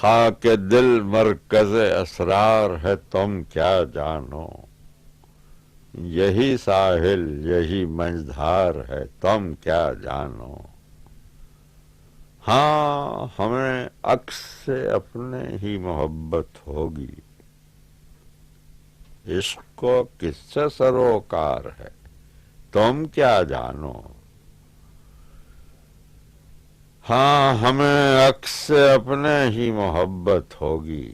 خاک دل مرکز اسرار ہے تم کیا جانو، یہی ساحل یہی منجدھار ہے تم کیا جانو۔ ہاں ہمیں عکس سے اپنے ہی محبت ہوگی، عشق کو کس سے سروکار ہے تم کیا جانو۔ ہاں ہمیں عکس سے اپنے ہی محبت ہوگی،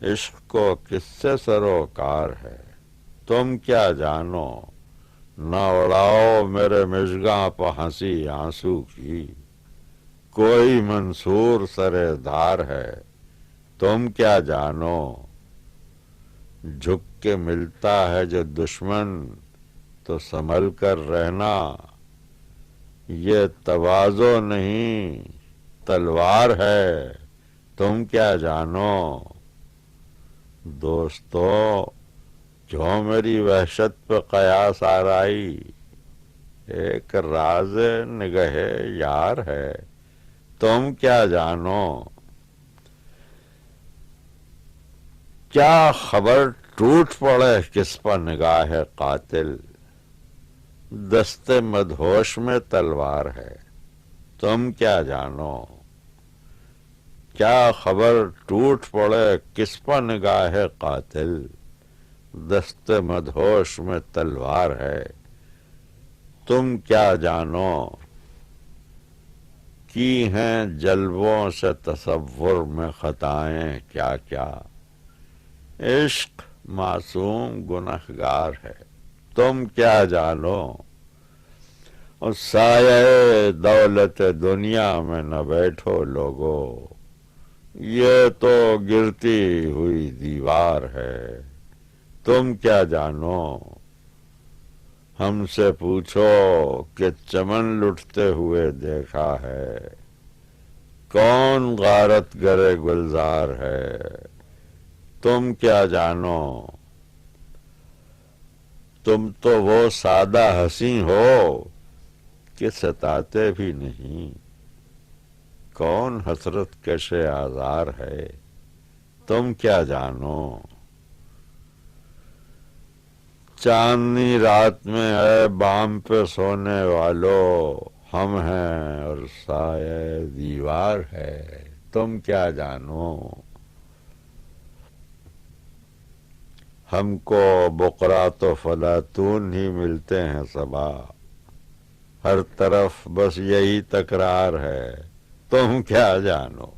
عشق کو کس سے سروکار ہے تم کیا جانو۔ نہ اڑاؤ میرے مژگاں پہ ہنسی آنسو کی، کوئی منصور سرے دار ہے تم کیا جانو۔ جھک کے ملتا ہے جو دشمن تو سنبھل کر رہنا، یہ تواضع نہیں تلوار ہے تم کیا جانو۔ دوستو کیوں میری وحشت پہ قیاس آرائی، ایک راز نگہ یار ہے تم کیا جانو۔ کیا خبر ٹوٹ پڑے کس پر نگاہ قاتل، دست مدہوش میں تلوار ہے تم کیا جانو۔ کیا خبر ٹوٹ پڑے کس پر نگاہ قاتل، دست مدہوش میں تلوار ہے تم کیا جانو۔ کی ہیں جلووں سے تصور میں خطائیں کیا کیا، عشق معصوم گنہگار ہے تم کیا جانو۔ اور سایہ دولت دنیا میں نہ بیٹھو لوگو، یہ تو گرتی ہوئی دیوار ہے تم کیا جانو۔ ہم سے پوچھو کہ چمن لٹتے ہوئے دیکھا ہے، کون غارت گرے گلزار ہے تم کیا جانو۔ تم تو وہ سادہ ہنسی ہو کہ ستاتے بھی نہیں، کون حسرت کش آزار ہے تم کیا جانو۔ چاندنی رات میں اے بام پہ سونے والو، ہم ہیں اور سایہ دیوار ہے تم کیا جانو۔ ہم کو بقرات و فلاطون ہی ملتے ہیں صبا، ہر طرف بس یہی تکرار ہے تم کیا جانو۔